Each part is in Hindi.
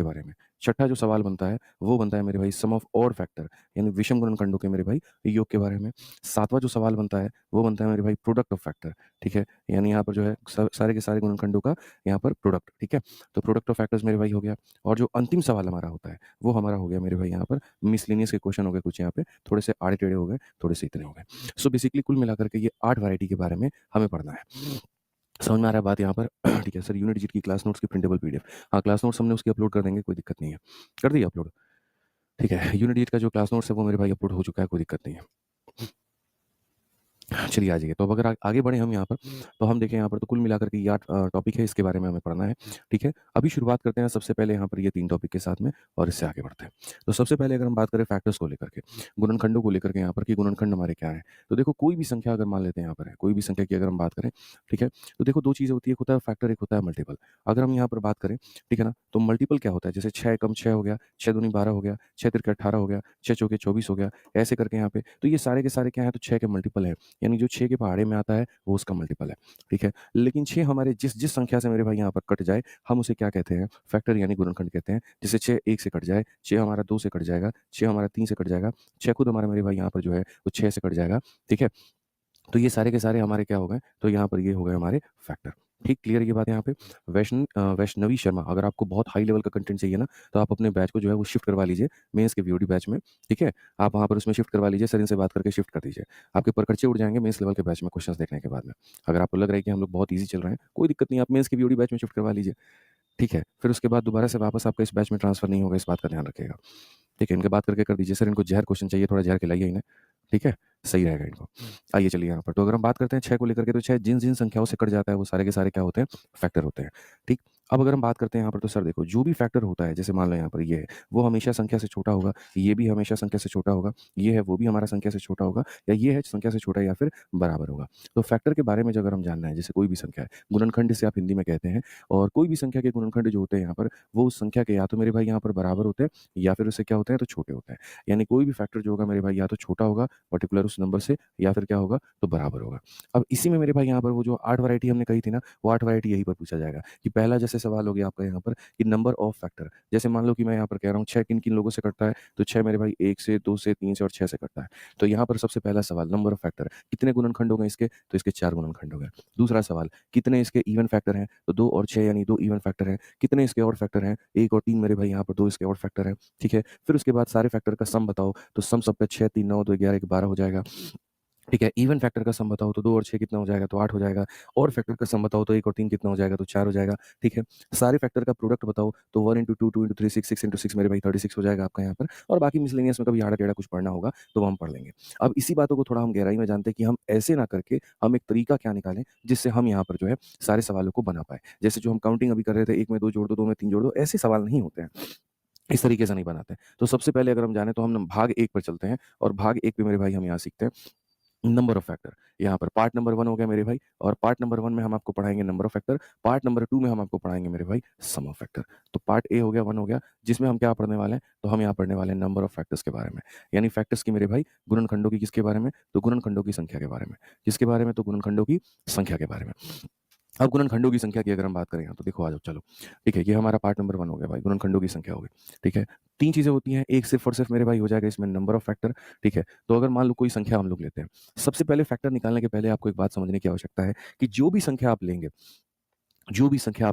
के बारे में। छठा जो सवाल बनता है, वो बनता है मेरे भाई सम ऑफ ऑड फैक्टर यानी विषम गुणनखंडों के मेरे भाई योग के बारे में। सातवां जो सवाल बनता है, वो बनता है मेरे भाई प्रोडक्ट ऑफ फैक्टर, ठीक है? यानी यहाँ पर जो है सारे के सारे गुणनखंडों का यहाँ पर प्रोडक्ट, ठीक है? तो प्रोडक्ट ऑफ फैक्टर्स मेरे भाई हो गया। और जो अंतिम सवाल हमारा होता है, वो हमारा हो गया मेरे भाई यहाँ पर मिसलेनियस के क्वेश्चन हो गए कुछ यहाँ पे, थोड़े से आड़े-टेढ़े हो गए, थोड़े से इतने हो गए। सो बेसिकली कुल मिलाकर के ये 8 वैरायटी के बारे में हमें पढ़ना है। समझ में आ रहा है बात यहाँ पर? ठीक है सर, यूनिट डिजिट की क्लास नोट्स की प्रिंटेबल पीडीएफ। हाँ, क्लास नोट्स हमने उसकी अपलोड कर देंगे, कोई दिक्कत नहीं है। कर दी अपलोड? ठीक है, यूनिट डिजिट का जो क्लास नोट्स है वो मेरे भाई अपलोड हो चुका है, कोई दिक्कत नहीं है। चलिए आ जाइए। तो अब अगर आगे बढ़े हम यहाँ पर, तो हम देखें यहाँ पर तो कुल मिलाकर के ये 8 टॉपिक है, इसके बारे में हमें पढ़ना है, ठीक है? अभी शुरुआत करते हैं सबसे पहले यहाँ पर ये 3 टॉपिक के साथ में और इससे आगे बढ़ते हैं। तो सबसे पहले अगर हम बात करें फैक्टर्स को लेकर के, गुणनखंडों को लेकर के यहाँ पर कि गुणनखंड हमारे क्या हैं? तो देखो कोई भी संख्या अगर मान लेते हैं यहाँ पर है, कोई भी संख्या की अगर हम बात करें, ठीक है? तो देखो 2 चीज़ें होती है, एक होता है फैक्टर, एक होता है मल्टीपल। अगर हम यहाँ पर बात करें, ठीक है ना? तो मल्टीपल क्या होता है? जैसे 6 एकम 6 हो गया, 6 दूनी 12 हो गया, 6 तिरके 18 हो गया, 6 चौके 24 हो गया, ऐसे करके यहाँ पे। तो ये सारे के सारे क्या हैं? तो 6 के मल्टीपल हैं। यानी जो 6 के पहाड़े में आता है, वो उसका मल्टीपल है, ठीक है? लेकिन 6 हमारे जिस जिस संख्या से मेरे भाई यहाँ पर कट जाए, हम उसे क्या कहते हैं? फैक्टर यानी गुणनखंड कहते हैं। जैसे 6 1 से कट जाए, 6 हमारा 2 से कट जाएगा, 6 हमारा 3 से कट जाएगा, 6 खुद हमारा मेरे भाई यहाँ पर जो है, वो 6 से कट जाएगा, ठीक है? तो ये सारे के सारे हमारे क्या हो गए? तो यहाँ पर ये हो गए हमारे फैक्टर। ठीक क्लियर ये बात यहाँ पे? वैष्णवी शर्मा, अगर आपको बहुत हाई लेवल का कंटेंट चाहिए ना, तो आप अपने बैच को जो है वो शिफ्ट करवा लीजिए मेंस के वीओडी बैच में, ठीक है? आप वहाँ पर उसमें शिफ्ट करवा लीजिए, सर इनसे बात करके शिफ्ट कर दीजिए। आपके परखर्चे उड़ जाएँगे मेंस लेवल के बैच में क्वेश्चंस देखने के बाद में। अगर आपको लग रहा है कि हम लोग बहुत ईज़ी चल रहे हैं, कोई दिक्कत नहीं, आप मेंस के वीओडी बैच में शिफ्ट करवा लीजिए, ठीक है? फिर उसके बाद दोबारा से वापस आपका इस बैच में ट्रांसफर नहीं होगा, इस बात का ध्यान रखिएगा। ठीक है, इनके बात करके कर दीजिए, सर इनको ज़हर क्वेश्चन चाहिए, थोड़ा ज़हर खिलाइए इन्हें, ठीक है? सही रहेगा इनको। आइए चलिए यहाँ पर, तो अगर हम बात करते हैं 6 को लेकर के, तो 6 जिन-जिन संख्याओं से कट जाता है, वो सारे के सारे क्या होते हैं? फैक्टर होते हैं, ठीक? अब अगर हम बात करते हैं यहाँ पर, तो सर देखो, जो भी फैक्टर होता है, जैसे मान लो यहाँ पर ये है, वो हमेशा संख्या से छोटा होगा, ये भी हमेशा संख्या से छोटा होगा, ये है, वो भी हमारा संख्या से छोटा होगा, या ये है संख्या से छोटा या फिर बराबर होगा। तो फैक्टर के बारे में जो अगर हम जानना है, जैसे कोई भी संख्या है, गुणनखंड जिसे आप हिंदी में कहते हैं, और कोई भी संख्या के गुणनखंड जो होते हैं यहाँ पर, वो उस संख्या के या तो मेरे भाई यहाँ पर बराबर होते हैं, या फिर उससे क्या होते हैं, तो छोटे होते हैं। यानी कोई भी फैक्टर जो होगा मेरे भाई या तो छोटा होगा पर्टिकुलर उस नंबर से, या फिर क्या होगा, तो बराबर होगा। अब इसी में मेरे भाई यहाँ पर वो जो 8 वैरायटी हमने कही थी ना, वो 8 वैरायटी यहीं पर पूछा जाएगा कि पहला जैसे सवाल हो गया आपका यहाँ पर कि नंबर ऑफ फैक्टर। जैसे मान लो कि मैं यहाँ पर कह रहा हूँ 6 किन-किन लोगों से कटता है, तो 6 मेरे भाई 1 से, 2 से, 3 से और 6 से कटता है। तो यहाँ पर सबसे पहला सवाल नंबर ऑफ फैक्टर, कितने गुणनखंड हो गए इसके? तो इसके 4 गुणनखंड हो गए। दूसरा सवाल, कितने इसके इवन फैक्टर हैं? तो 2 और 6 यानी 2 इवन फैक्टर हैं। कितने इसके ऑड फैक्टर हैं? 1 और 3 मेरे भाई यहाँ पर 2 इसके ऑड फैक्टर हैं, ठीक है? फिर उसके बाद सारे फैक्टर का सम बताओ, तो सम सबका 6, 3, 9, 2, 11, 1, 12 हो जाएगा। ठीक है, इवन फैक्टर का सम बताओ तो 2 और 6 कितना हो जाएगा? तो 8 हो जाएगा। ऑड फैक्टर का सम बताओ तो 1 और 3 कितना हो जाएगा? तो 4 हो जाएगा, ठीक है? सारे फैक्टर का प्रोडक्ट बताओ तो 1 into 2, 2 into 3, 6, 6 into 6 मेरे भाई 36 हो जाएगा आपका यहाँ पर, और बाकी मिसलेनियस में कभी आड़ा-टेढ़ा कुछ पढ़ना होगा तो वो हम पढ़ लेंगे। अब इसी बातों को थोड़ा हम गहराई में जानते हैं कि हम ऐसे ना करके हम एक तरीका क्या निकालें जिससे हम यहाँ पर जो है सारे सवालों को बना पाएँ। जैसे जो हम काउंटिंग अभी कर रहे थे, 1 में 2 जोड़ दो, 2 में 3 जोड़ दो, ऐसे सवाल नहीं होते हैं। इस तरीके से नहीं बनाते हैं। तो सबसे पहले अगर हम जाने तो हम भाग 1 पर चलते हैं, और भाग 1 पे मेरे भाई हम यहाँ सीखते हैं नंबर ऑफ फैक्टर। यहाँ पर पार्ट नंबर 1 हो गया मेरे भाई, और पार्ट नंबर 1 में हम आपको पढ़ाएँगे number of factor, part number 2 में हम आपको पढ़ाएँगे मेरे भाई सम ऑफ फैक्टर। तो पार्ट ए हो गया, 1 हो गया, जिसमें हम क्या पढ़ने वाले हैं, तो हम यहाँ पढ़ने वाले हैं नंबर ऑफ फैक्टर्स के बारे में। यानी फैक्टर्स की मेरे भाई गुणनखंडों की किसके बारे में, तो गुणनखंडों की संख्या के बारे में। किसके बारे में, तो गुणनखंडों की संख्या के बारे में। अब गुणनखंडों की संख्या की अगर हम बात करें यहाँ, तो देखो आ जाओ चलो। ठीक है, ये हमारा पार्ट नंबर 1 हो गया भाई, गुणनखंडों की संख्या हो गई। ठीक है, 3 चीज़ें होती हैं, एक सिर्फ़ और सिर्फ़ मेरे भाई हो जाएगा इसमें नंबर ऑफ फैक्टर, ठीक है? तो अगर मान लो कोई संख्या हम लोग लेते हैं, सबसे पहले फैक्टर निकालने के पहले आपको एक बात समझने की आवश्यकता है कि जो भी संख्या आप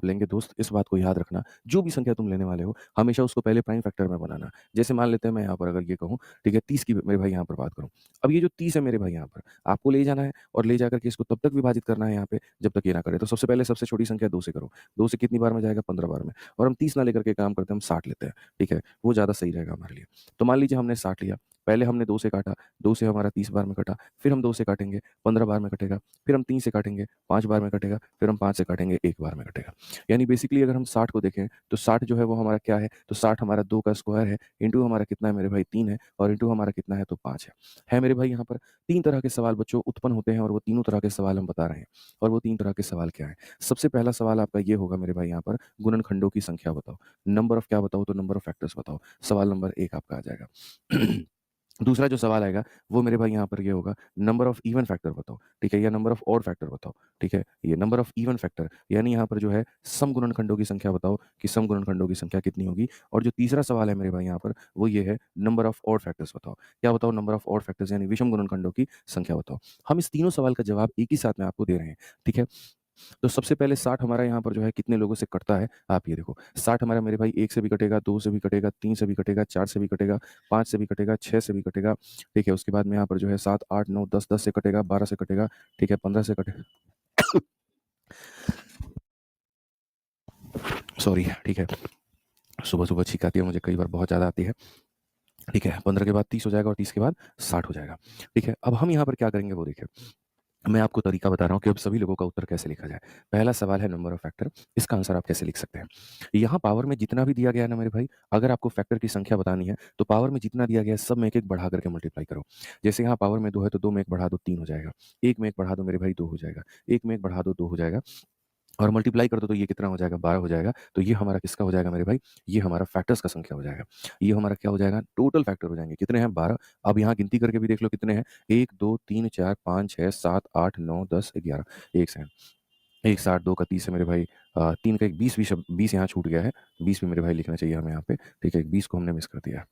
लेंगे दोस्त, इस बात को याद रखना, जो भी संख्या तुम लेने वाले हो, हमेशा उसको पहले प्राइम फैक्टर में बनाना। जैसे मान लेते हैं मैं यहाँ पर अगर ये कहूँ, ठीक है, 30 की मेरे भाई यहाँ पर बात करूँ। अब ये जो 30 है मेरे भाई यहाँ पर, आपको ले जाना है और ले जाकर के इसको तब तक विभाजित करना है यहाँ पे, जब तक ये ना करे। तो सबसे पहले सबसे छोटी संख्या 2 से करो। 2 से कितनी बार में जाएगा? 15 बार में। और हम 30 ना लेकर के काम करते हैं, हम 60 लेते हैं, ठीक है? वो ज़्यादा सही रहेगा हमारे लिए। तो मान लीजिए हमने 60 लिया, पहले हमने 2 से काटा, 2 से हमारा 30 बार में कटा, फिर हम 2 से काटेंगे, 15 बार में कटेगा, फिर हम 3 से काटेंगे, 5 बार में कटेगा, फिर हम 5 से काटेंगे, 1 बार में कटेगा। यानी बेसिकली अगर हम 60 को देखें, तो 60 जो है वो हमारा क्या है, तो 60 हमारा 2 का स्क्वायर है, इंटू हमारा कितना है मेरे भाई 3 है, और इंटू हमारा कितना है, तो 5 है। है मेरे भाई यहाँ पर 3 तरह के सवाल बच्चों उत्पन्न होते हैं, और वो तीनों तरह के सवाल हम बता रहे हैं। और वो 3 तरह के सवाल क्या हैं? सबसे पहला सवाल आपका ये होगा मेरे भाई यहाँ पर, गुणनखंडों की संख्या बताओ। नंबर ऑफ क्या बताओ, तो नंबर ऑफ फैक्टर्स बताओ। सवाल नंबर 1 आपका आ जाएगा। दूसरा जो सवाल आएगा वो मेरे भाई यहाँ पर ये होगा, नंबर ऑफ इवन फैक्टर बताओ, ठीक है? या नंबर ऑफ ऑड फैक्टर बताओ, ठीक है? ये नंबर ऑफ इवन फैक्टर यानी यहाँ पर जो है सम गुणनखंडों की संख्या बताओ कि सम गुणनखंडों की संख्या कितनी होगी? और जो तीसरा सवाल है मेरे भाई यहाँ पर वो ये है, नंबर ऑफ ऑड फैक्टर्स बताओ। क्या बताओ? नंबर ऑफ ऑड फैक्टर्स यानी विषम गुणनखंडों की संख्या बताओ। हम इस तीनों सवाल का जवाब एक ही साथ में आपको दे रहे हैं, ठीक है? तो सबसे पहले 60 हमारा यहाँ पर जो है कितने लोगों से कटता है, आप ये देखो। 60 हमारा मेरे भाई 1 से भी कटेगा, 2 से भी कटेगा, 3 से भी कटेगा, 4 से भी कटेगा, 5 से भी कटेगा, 6 से भी कटेगा, ठीक है? उसके बाद में यहाँ पर जो है 7, 8, 9, 10, 10 से कटेगा, 12 से कटेगा, ठीक है? 15 से कटेगा। सॉरी, ठीक है? सुबह-सुबह छींक आती है मुझे, कई बार बहुत ज़्यादा आती है, ठीक है? 15 के बाद 30 हो जाएगा और 30 के बाद 60 हो जाएगा, ठीक है? अब हम यहाँ पर क्या करेंगे वो देखिए। मैं आपको तरीका बता रहा हूँ कि अब सभी लोगों का उत्तर कैसे लिखा जाए। पहला सवाल है नंबर ऑफ फैक्टर, इसका आंसर आप कैसे लिख सकते हैं? यहाँ पावर में जितना भी दिया गया है ना मेरे भाई, अगर आपको फैक्टर की संख्या बतानी है, तो पावर में जितना दिया गया है सब में 1-1 बढ़ा करके मल्टीप्लाई करो। जैसे यहाँ पावर में 2 है तो 2 में 1 बढ़ा दो 3 हो जाएगा, 1 में 1 बढ़ा दो मेरे भाई 2 हो जाएगा, 1 में 1 बढ़ा दो 2 हो जाएगा और मल्टीप्लाई कर दो तो ये कितना हो जाएगा 12 हो जाएगा। तो ये हमारा किसका हो जाएगा मेरे भाई? ये हमारा फैक्टर्स का संख्या हो जाएगा। ये हमारा क्या हो जाएगा? टोटल फैक्टर हो जाएँगे। कितने हैं? 12। अब यहाँ गिनती करके भी देख लो कितने हैं? 1, 2, 3, 4, 5, 6, 7, 8, 9, 10, 11। 1 सेकंड। 1 60 2 का 30 है मेरे भाई, 3 का एक 20 भी शब्द 20 यहाँ छूट गया है। 20 भी मेरे भाई लिखना चाहिए हमें यहाँ पे, ठीक है? 20 को हमने मिस कर दिया है।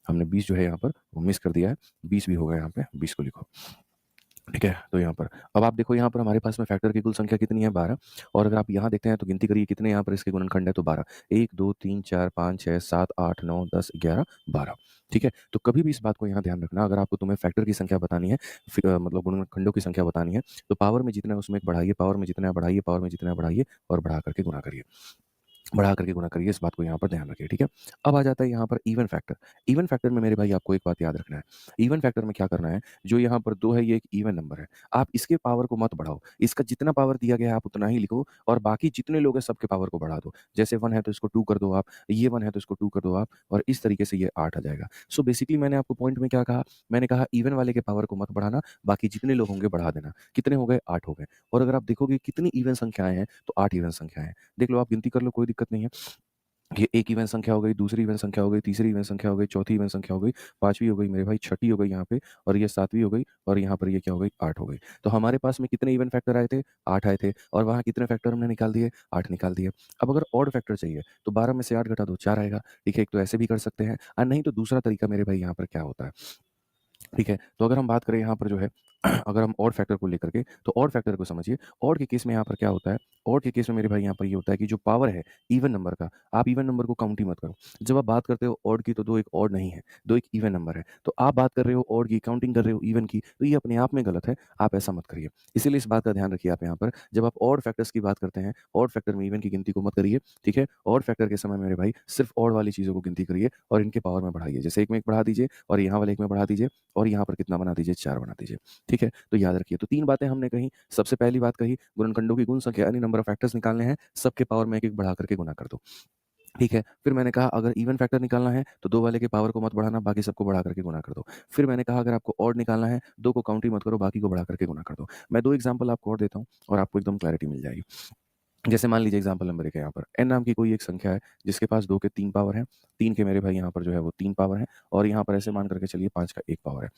हमने 20 जो है यहाँ पर वो मिस कर दिया है। 20 भी होगा यहाँ पे, 20 को लिखो। ठीक है? तो यहाँ पर अब आप देखो यहाँ पर हमारे पास में फैक्टर की कुल संख्या कितनी है? 12 और अगर आप यहाँ देखते हैं तो गिनती करिए कितने यहाँ पर इसके गुणनखंड है तो 12। 1, 2, 3, 4, 5, 6, 7, 8, 9, 10, 11, 12। ठीक है? तो कभी भी इस बात को यहाँ ध्यान रखना अगर आपको तुम्हें फैक्टर की संख्या बतानी है मतलब गुणनखंडों की संख्या बतानी है, तो पावर में जितना है उसमें 1 बढ़ाइए, पावर में जितना है बढ़ाइए, पावर में जितना है बढ़ाइए और बढ़ा करके गुणा करिए। बढ़ा करके गुणा करिए, इस बात को यहाँ पर ध्यान रखिए, ठीक है? अब आ जाता है यहाँ पर इवन फैक्टर। इवन फैक्टर में मेरे भाई आपको एक बात याद रखना है। इवन फैक्टर में क्या करना है, जो यहाँ पर 2 है ये एक इवन नंबर है। आप इसके पावर को मत बढ़ाओ। इसका जितना पावर दिया गया है आप उतना ही लिखो और बाकी जितने लोग हैं सबके पावर को बढ़ा दो। जैसे 1 है तो इसको 2 कर दो आप, ये 1 है तो इसको 2 कर दो आप और इस तरीके से ये 8 आ जाएगा। सो बेसिकली मैंने आपको पॉइंट में क्या कहा? मैंने कहा इवन वाले के पावर को मत बढ़ाना, बाकी जितने लोग होंगे बढ़ा देना। कितने हो गए? 8 हो गए और अगर आप देखोगे कितनी इवन संख्याएँ हैं, तो 8 इवन संख्याएँ हैं। देख लो आप गिनती कर लो कोई दिक्कत नहीं है। ये एक इवन संख्या हो गई, दूसरी इवन संख्या हो गई, तीसरी इवन संख्या हो गई, चौथी इवन संख्या हो गई, 5वीं हो गई मेरे भाई, छठी हो गई यहाँ पे और ये 7वीं हो गई और यहाँ पर ये क्या हो गई 8 हो गई। तो हमारे पास में कितने इवन फैक्टर आए थे? 8 आए थे और वहाँ कितने फैक्टर हमने निकाल दिए? 8 निकाल दिए। अब अगर ऑड फैक्टर चाहिए तो 12 में से 8 घटा दो 4 आएगा, ठीक है? एक तो ऐसे भी कर सकते हैं नहीं तो दूसरा तरीका मेरे भाई यहाँ पर क्या होता है ठीक है, तो अगर हम बात करें यहाँ पर जो है अगर हम ऑड फैक्टर को लेकर के, तो ऑड फैक्टर को समझिए। ऑड के केस में यहाँ पर क्या होता है, ऑड के केस में मेरे भाई यहाँ पर ये होता है कि जो पावर है इवन नंबर का, आप इवन नंबर को काउंट ही मत करो। जब आप बात करते हो ऑड की तो 2 एक ऑड नहीं है, 2 एक इवन नंबर है। तो आप बात कर रहे हो ऑड की, काउंटिंग कर रहे हो इवन की, तो ये अपने आप में गलत है, आप ऐसा मत करिए। इसीलिए इस बात का ध्यान रखिए आप यहाँ पर, जब आप ऑड फैक्टर्स की बात करते हैं, ऑड फैक्टर में इवन की गिनती को मत करिए, ठीक है? ऑड फैक्टर के समय मेरे भाई सिर्फ़ ऑड वाली चीज़ों को गिनती करिए और इनके पावर में बढ़ाइए। जैसे 1 में 1 बढ़ा दीजिए और यहाँ वाले 1 में बढ़ा दीजिए और यहाँ पर कितना बना दीजिए 4 बना दीजिए, ठीक है? तो याद रखिए, तो 3 बातें हमने कही। सबसे पहली बात कही गुणनखंडों की गुण संख्या यानी नंबर ऑफ फैक्टर्स निकालने हैं, सबके पावर में 1-1 बढ़ा करके गुणा कर दो, ठीक है? फिर मैंने कहा अगर इवन फैक्टर निकालना है, तो 2 वाले के पावर को मत बढ़ाना, बाकी सबको बढ़ा करके गुणा कर दो। फिर मैंने कहा अगर आपको ऑड निकालना है, 2 को काउंट ही मत करो, बाकी को बढ़ा करके गुणा कर दो। मैं 2 एग्ज़ाम्पल आपको और देता हूँ और आपको एकदम क्लैरिटी मिल जाएगी। जैसे मान लीजिए एग्ज़ाम्पल नंबर 1 है यहाँ पर, n नाम की कोई एक संख्या है, जिसके पास 2 के 3 पावर हैं, 3 के मेरे भाई यहाँ पर जो है वो 3 पावर हैं और यहाँ पर ऐसे मान करके चलिए 5 का 1 पावर है।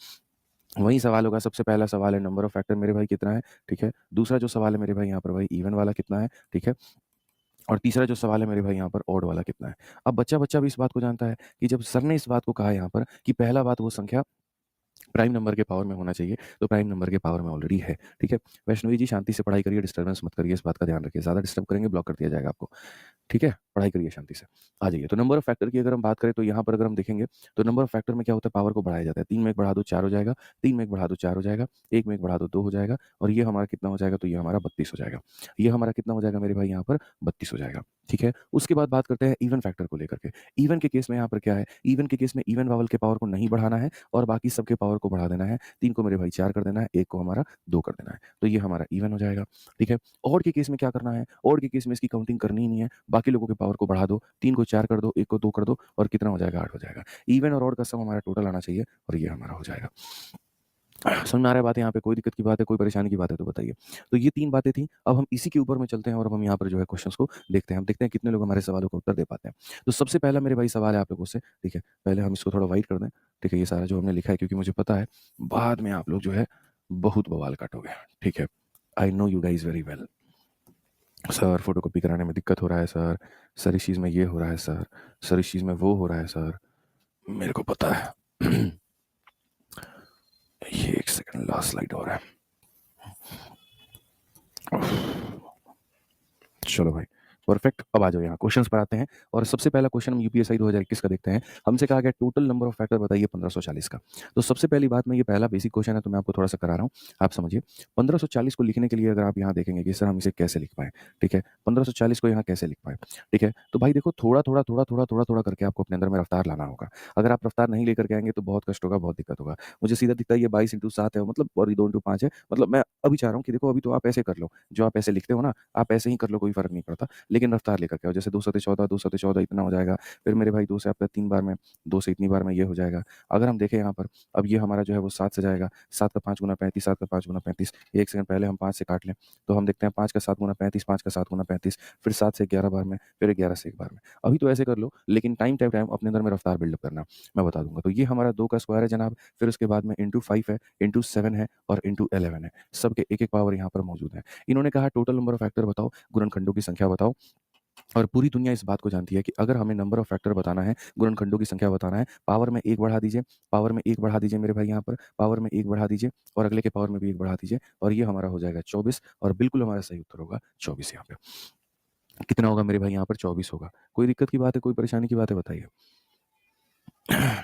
वही सवाल होगा, सबसे पहला सवाल है नंबर ऑफ फैक्टर मेरे भाई कितना है, ठीक है? दूसरा जो सवाल है मेरे भाई यहाँ पर भाई इवन वाला कितना है, ठीक है? और तीसरा जो सवाल है मेरे भाई यहाँ पर ऑड वाला कितना है? अब बच्चा-बच्चा भी इस बात को जानता है कि जब सर ने इस बात को कहा यहाँ पर कि पहला बात वो संख्या प्राइम नंबर के पावर में होना चाहिए, तो प्राइम नंबर के पावर में ऑलरेडी है, ठीक है? वैष्णवी जी शांति से पढ़ाई करिए, डिस्टर्बेंस मत करिए, इस बात का ध्यान रखिए। ज़्यादा डिस्टर्ब करेंगे ब्लॉक कर दिया जाएगा आपको। ठीक है? पढ़ाई करिए शांति से। आ जाइए, तो नंबर ऑफ फैक्टर की अगर हम बात करें तो यहाँ पर अगर हम देखेंगे, तो नंबर ऑफ फैक्टर में क्या होता है पावर को बढ़ाया जाता है। 3 में 1 बढ़ा दो 4 हो जाएगा, 3 में 1 बढ़ा दो 4 हो जाएगा, 1 में 1 बढ़ा दो 2 हो जाएगा और ये हमारा कितना हो जाएगा तो ये हमारा 32 हो जाएगा। ये हमारा कितना हो जाएगा मेरे भाई यहाँ पर 32 हो जाएगा, ठीक है? उसके बाद बात करते हैं इवन फैक्टर को लेकर के। इवन के केस में यहाँ पर क्या है, इवन के केस में इवन वावल के पावर को नहीं बढ़ाना है और बाकी सबके पावर को बढ़ा देना है। 3 को मेरे भाई 4 कर देना है, 1 को हमारा 2 कर देना है। तो ये हमारा इवन हो जाएगा, ठीक है? ऑड के केस में क्या करना है, ऑड के केस में इसकी काउंटिंग करनी ही नहीं है, बाकी लोगों के पावर को बढ़ा दो, 3 को 4 कर दो, 1 को 2 कर दो और कितना हो जाएगा 8 हो जाएगा। इवन और ऑड का सम हमारा टोटल आना चाहिए और ये हमारा हो जाएगा। समझ में आ रहा है बात यहाँ पे? कोई दिक्कत की बात है, कोई परेशानी की बात है तो बताइए। तो ये 3 बातें थी, अब हम इसी के ऊपर में चलते हैं और अब हम यहाँ पर जो है क्वेश्चन्स को देखते हैं। हम देखते हैं कितने लोग हमारे सवालों का उत्तर दे पाते हैं। तो सबसे पहला मेरे भाई सवाल है आप लोगों से, ठीक है? पहले हम इसको थोड़ा वाइड कर दें, ठीक है? ये सारा जो हमने लिखा है, क्योंकि मुझे पता है बाद में आप लोग जो है बहुत बवाल काटोगे, ठीक है? I know you guys very well. Sir photocopy कराने में दिक्कत हो रहा है सर, सर इस चीज़ में ये हो रहा है सर, सर इस चीज़ में वो हो रहा है सर, मेरे को पता है। ये 1 सेकंड लास्ट स्लाइड और है। चलो भाई, परफेक्ट। अब आ जाओ यहाँ क्वेश्चंस पर आते हैं और सबसे पहला क्वेश्चन हम यूपीएससी 2021 का देखते हैं। हमसे कहा गया टोटल नंबर ऑफ फैक्टर बताइए 1540 का। तो सबसे पहली बात में, ये पहला बेसिक क्वेश्चन है तो मैं आपको थोड़ा-सा करा रहा हूँ, आप समझिए। 1540 को लिखने के लिए अगर आप यहाँ देखेंगे कि सर हम इसे कैसे लिख पाएँ, ठीक है? 1540 को यहाँ कैसे लिख पाएँ, ठीक है? तो भाई देखो थोड़ा-थोड़ा, थोड़ा-थोड़ा, थोड़ा-थोड़ा करके आपको अपने अंदर में रफ्तार लाना होगा। अगर आप रफ्तार नहीं लेकर के आएँगे तो बहुत कष्ट होगा, बहुत दिक्कत होगा। मुझे सीधा दिखता है ये 22 इंटू 7 है, मतलब और ये 2 इंटू 5 है। मतलब मैं अभी चाह रहा हूँ कि देखो अभी तो आप ऐसे कर लो, जो आप ऐसे लिखते हो ना, आप ऐसे ही कर लो, कोई फ़र्क नहीं पड़ता। लेकिन रफ्तार लेकर के आओ। जैसे 2 सते 14, 2 सते 14 इतना हो जाएगा। फिर मेरे भाई 2 से आपका 3 बार में, 2 से इतनी बार में ये हो जाएगा। अगर हम देखें यहाँ पर, अब ये हमारा जो है वो 7 से जाएगा। 7 का 5 गुना 35, 7 का 5 गुना 35। 1 सेकंड पहले हम 5 से काट लें, तो हम देखते हैं 5 का 7 गुना 35, 5 का 7 गुना 35, फिर 7 से 11 बार में, फिर 11 से 1 बार में। अभी तो ऐसे कर लो, लेकिन टाइम टाइम टाइम अपने अंदर में रफ्तार बिल्डअप करना, मैं बता दूँगा। तो ये हमारा 2 का स्क्वायर है जनाब, फिर उसके बाद में इंटू 5 है, इंटू 7 है और इंटू 11 है। सबके एक-एक पावर यहाँ पर मौजूद है। इन्होंने कहा टोटल नंबर ऑफ फैक्टर बताओ, गुणनखंडों की संख्या बताओ। और पूरी दुनिया इस बात को जानती है कि अगर हमें नंबर ऑफ फैक्टर बताना है, गुणनखंडों की संख्या बताना है, पावर में 1 बढ़ा दीजिए, पावर में 1 बढ़ा दीजिए मेरे भाई यहाँ पर, पावर में 1 बढ़ा दीजिए और अगले के पावर में भी 1 बढ़ा दीजिए और ये हमारा हो जाएगा 24 और बिल्कुल हमारा सही उत्तर होगा 24 यहाँ पे। कितना होगा मेरे भाई यहाँ पर? 24 होगा। कोई दिक्कत की बात है, कोई परेशानी की बात है बताइए?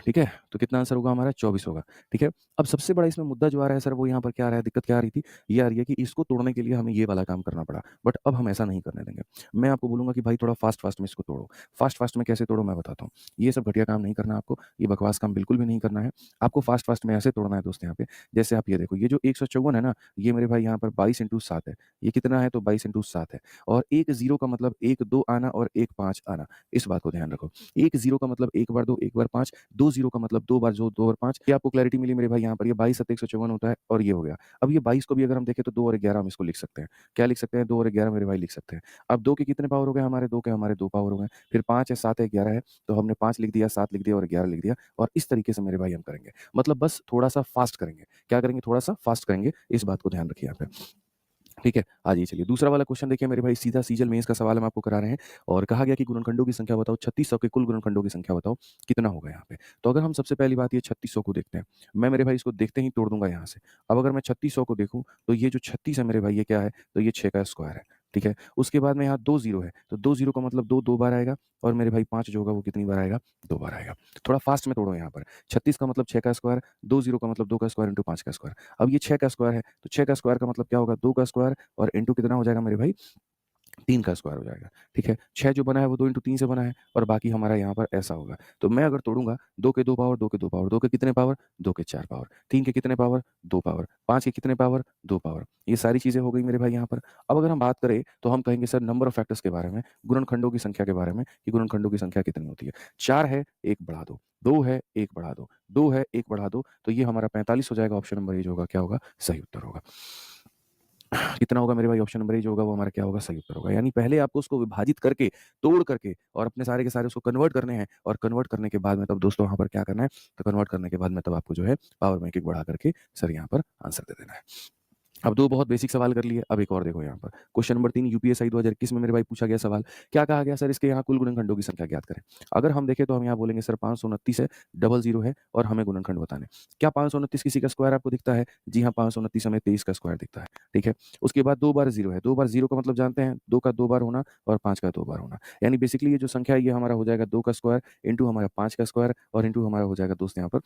ठीक है? तो कितना आंसर होगा हमारा? 24 होगा, ठीक है? अब सबसे बड़ा इसमें मुद्दा जो आ रहा है सर वो यहाँ पर क्या आ रहा है, दिक्कत क्या आ रही थी? ये आ रही है कि इसको तोड़ने के लिए हमें ये वाला काम करना पड़ा, बट अब हम ऐसा नहीं करने देंगे। मैं आपको बोलूँगा कि भाई थोड़ा फ़ास्ट-फ़ास्ट में इसको तोड़ो। फ़ास्ट-फ़ास्ट में कैसे तोड़ो मैं बताता हूँ। ये सब घटिया काम नहीं करना आपको, ये बकवास काम बिल्कुल भी नहीं करना है। आपको फ़ास्ट-फ़ास्ट में ऐसे तोड़ना है दोस्त यहाँ पे, जैसे आप ये देखो, ये जो 154 है ना, ये मेरे भाई यहाँ पर 22 इंटू 7 है। ये कितना है? तो 22 इंटू 7 है और 1 0 का मतलब 1 2 आना और 1 5 आना, इस बात को ध्यान रखो। 1 0 का मतलब 1 बार 2, 1 बार 5, 2 0 का मतलब 2 बार जो 2 और 5, ये आपको क्लैरिटी मिली मेरे भाई यहाँ पर। ये 22 सत्ते 154 होता है और ये हो गया। अब ये 22 को भी अगर हम देखें तो 2 और 11 हम इसको लिख सकते हैं। क्या लिख सकते हैं? 2 और 11 मेरे भाई लिख सकते हैं। अब 2 के कितने पावर हो गए हमारे? 2 के हमारे 2 पावर हो गए। फिर 5 है, 7 है, 11 है, तो हमने 5 लिख दिया, 7 लिख दिया और 11 लिख दिया और इस तरीके से मेरे भाई हम करेंगे। मतलब बस थोड़ा-सा फ़ास्ट करेंगे। क्या करेंगे? थोड़ा-सा फ़ास्ट करेंगे। इस बात को ध्यान रखिए यहाँ पे। ठीक है? आ जाइए चलिए दूसरा वाला क्वेश्चन देखिए मेरे भाई, सीधा सीजल मेंस का सवाल हम आपको करा रहे हैं और कहा गया कि गुणनखंडों की संख्या बताओ, 3600 के कुल गुणनखंडों की संख्या बताओ, कितना होगा यहाँ पे? तो अगर हम सबसे पहली बात ये 3600 को देखते हैं, मैं मेरे भाई इसको देखते ही तोड़ दूँगा यहाँ से। अब अगर मैं 3600 को देखूँ, तो ये जो 36 है मेरे भाई ये क्या है? तो ये 6 का स्क्वायर है, ठीक है? उसके बाद में यहाँ 2 ज़ीरो है, तो 2 ज़ीरो का मतलब 2 2 बार आएगा और मेरे भाई 5 जो होगा वो कितनी बार आएगा? 2 बार आएगा। थोड़ा फास्ट में तोड़ो यहाँ पर। 36 का मतलब 6 का स्क्वायर, 2 ज़ीरो का मतलब 2 का स्क्वायर इंटू 5 का स्क्वायर। अब ये 6 का स्क्वायर है, तो 6 का स्क्वायर का मतलब क्या होगा? 2 का स्क्वायर और इंटू कितना हो जाएगा मेरे भाई? 3 का स्क्वायर हो जाएगा, ठीक है? 6 जो बना है वो 2 इंटू 3 से बना है और बाकी हमारा यहाँ पर ऐसा होगा। तो मैं अगर तोड़ूँगा 2 के 2 पावर, 2 के 2 पावर, 2 के कितने पावर? 2 के 4 पावर, 3 के कितने पावर? 2 पावर, 5 के कितने पावर? 2 पावर। ये सारी चीज़ें हो गई मेरे भाई यहाँ पर। अब अगर हम बात करें तो हम कहेंगे सर नंबर ऑफ फैक्टर्स के बारे में, गुणनखंडों की संख्या के बारे में कि गुणनखंडों की संख्या कितनी होती है? 4 है, 1 बढ़ा दो, 2 है, 1 बढ़ा दो, 2 है, 1 बढ़ा दो, तो ये हमारा 45 हो जाएगा। ऑप्शन नंबर ए जो होगा क्या होगा? सही उत्तर होगा। कितना होगा मेरे भाई? ऑप्शन नंबर ए जो होगा वो हमारा क्या होगा? सही उत्तर होगा। यानी पहले आपको उसको विभाजित करके, तोड़ करके और अपने सारे के सारे उसको कन्वर्ट करने हैं और कन्वर्ट करने के बाद में तब दोस्तों वहाँ पर क्या करना है? तो कन्वर्ट करने के बाद में तब आपको जो है पावर में 1-1 बढ़ा करके सर यहाँ पर आंसर दे देना है। अब 2 बहुत बेसिक सवाल कर लिए, अब एक और देखो यहाँ पर। क्वेश्चन नंबर 3 यूपीएससी 2021 में मेरे भाई पूछा गया सवाल, क्या कहा गया? सर इसके यहाँ कुल गुणनखंडों की संख्या ज्ञात करें। अगर हम देखें तो हम यहाँ बोलेंगे सर 529 है, डबल 0 है और हमें गुणनखंड बताने हैं। क्या 529 किसी का स्क्वायर आपको दिखता है? जी हाँ, 529 हमें 23 का स्क्वायर दिखता है, ठीक है? उसके बाद 2 बार 0 है, 2 बार 0 का मतलब जानते हैं, 2 का 2 बार होना और 5 का 2 बार होना। यानी बेसिकली ये जो संख्या है ये हमारा हो जाएगा 2 का स्क्वायर इंटू हमारा 5 का स्क्वायर और इंटू हमारा हो जाएगा दोस्त यहाँ पर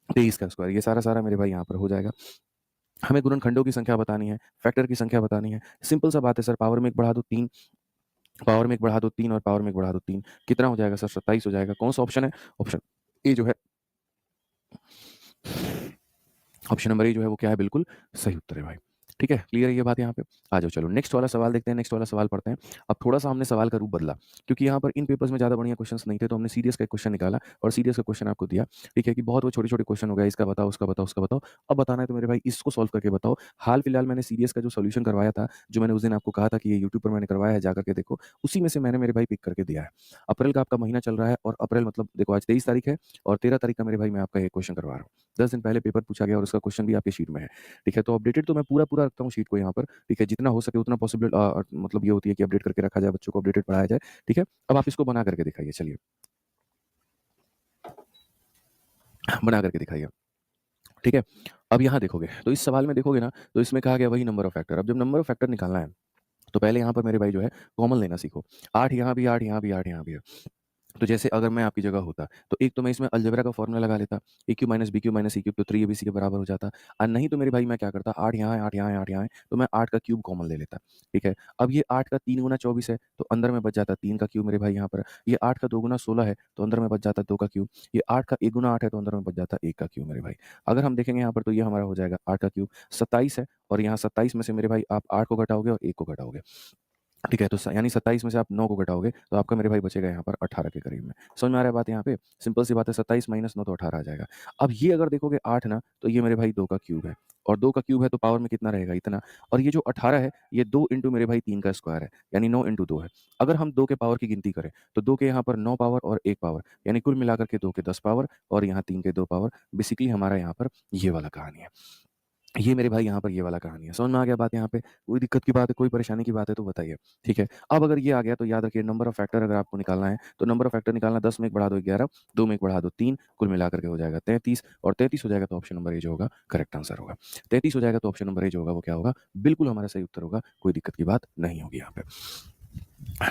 23 का स्क्वायर। ये सारा-सारा मेरे भाई यहाँ पर हो जाएगा। हमें गुणनखंडों की संख्या बतानी है, फैक्टर की संख्या बतानी है। सिंपल सा बात है सर, पावर में 1 बढ़ा दो 3, पावर में 1 बढ़ा दो 3 और पावर में 1 बढ़ा दो 3। कितना हो जाएगा सर? 27 हो जाएगा। कौन-सा ऑप्शन है? ऑप्शन ए जो है, ऑप्शन नंबर ए जो है वो क्या है? बिल्कुल सही उत्तर है भाई। ठीक है, क्लियर है ये बात यहाँ पे? आ जाओ चलो नेक्स्ट वाला सवाल देखते हैं, नेक्स्ट वाला सवाल पढ़ते हैं। अब थोड़ा-सा हमने सवाल का रूप बदला, क्योंकि यहाँ पर इन पेपर्स में ज़्यादा बढ़िया क्वेश्चंस नहीं थे, तो हमने सीडीएस का एक क्वेश्चन निकाला और सीडीएस का क्वेश्चन आपको दिया, ठीक है? कि बहुत वो छोटे-छोटे क्वेश्चन हो गए, इसका बताओ, उसका बताओ, उसका बताओ। अब बताना है तो मेरे भाई इसको सॉल्व करके बताओ। हाल-फिलहाल मैंने सीडीएस का जो सॉल्यूशन करवाया था, जो मैंने उस दिन आपको कहा था कि ये यूट्यूब पर मैंने करवाया है, जा करके देखो, उसी में से मैंने मेरे भाई पिक करके दिया है। अप्रैल का आपका महीना चल रहा है और अप्रैल मतलब देखो आज 23 तारीख है और 13 तारीख का मेरे भाई मैं आपका ये क्वेश्चन करवा रहा हूँ। 10 दिन पहले पेपर पूछा गया और उसका क्वेश्चन भी आपकी शीट में है, ठीक है? तो अपडेटेड तो मैं पूरा-पूरा रखता हूँ शीट को यहाँ पर, ठीक है? जितना हो सके उतना पॉसिबल मतलब ये होती है कि अपडेट करके रखा जाए, बच्चों को अपडेटेड पढ़ाया जाए, ठीक है? अब आप इसको बना करके दिखाइए, चलिए। बना करके दिखाइए, ठीक है? अब यहाँ देखोगे, तो इस सवाल में देखोगे ना, तो इसमें कहा गया वही नंबर ऑफ फैक्टर। अब जब नंबर ऑफ फैक्टर निकालना है, तो पहले यहाँ पर मेरे भाई जो है कॉमन लेना सीखो। 8 यहाँ भी 8, यहाँ भी 8, यहाँ भी है। तो जैसे अगर मैं आपकी जगह होता, तो एक तो मैं इसमें अलजेब्रा का फ़ॉर्मूला लगा लेता, A cube minus B cube minus C cube तो 3abc के बराबर हो जाता। नहीं तो मेरे भाई मैं क्या करता, 8 यहाँ है, 8 यहाँ है, 8 यहाँ है, तो मैं 8 का क्यूब कॉमन ले लेता, ठीक है? अब ये 8 का 3 गुना 24 है, तो अंदर में बच जाता 3 का क्यूब मेरे भाई यहाँ पर। ये 8 का 2 गुना 16 है, तो अंदर में बच जाता 2 का क्यूब। ये 8 का 1 गुना 8 है, तो अंदर में बच जाता 1 का क्यूब मेरे भाई। अगर हम देखेंगे यहाँ पर तो ये हमारा हो जाएगा 8 का क्यूब 27 है और यहाँ 27 में से मेरे भाई आप 8 को घटाओगे और 1 को घटाओगे। ठीक है, तो स यानी 27 में से आप 9 को घटाओगे, तो आपका मेरे भाई बचेगा यहाँ पर 18 के करीब में। समझ में आ रहा है बात यहाँ पे? सिंपल सी बात है 27 माइनस 9 तो 18 आ जाएगा। अब ये अगर देखोगे 8 ना, तो ये मेरे भाई 2 का क्यूब है और 2 का क्यूब है तो पावर में कितना रहेगा? इतना। और ये जो 18 है, ये 2 इंटू मेरे भाई 3 का स्क्वायर है, यानी 9 इंटू 2 है। अगर हम 2 के पावर की गिनती करें, तो 2 के यहाँ पर 9 पावर और 1 पावर, यानी कुल मिलाकर के 2 के 10 पावर और यहाँ 3 के 2 पावर। बेसिकली हमारा यहाँ पर ये वाला कहानी है। ये मेरे भाई यहाँ पर ये वाला कहानी है। समझ में आ गया बात यहाँ पे? कोई दिक्कत की बात है, कोई परेशानी की बात है तो बताइए, ठीक है? अब अगर ये आ गया तो याद रखिए नंबर ऑफ फैक्टर अगर आपको निकालना है, तो नंबर ऑफ फैक्टर निकालना 10 में 1 बढ़ा दो 11, 2 में 1 बढ़ा दो 3, कुल मिलाकर के हो जाएगा 33 और 33 हो जाएगा तो ऑप्शन नंबर ए जो होगा करेक्ट आंसर होगा। 33 हो जाएगा तो ऑप्शन नंबर ए जो होगा वो क्या होगा? बिल्कुल हमारा सही उत्तर होगा, कोई दिक्कत की बात नहीं होगी यहाँ पे।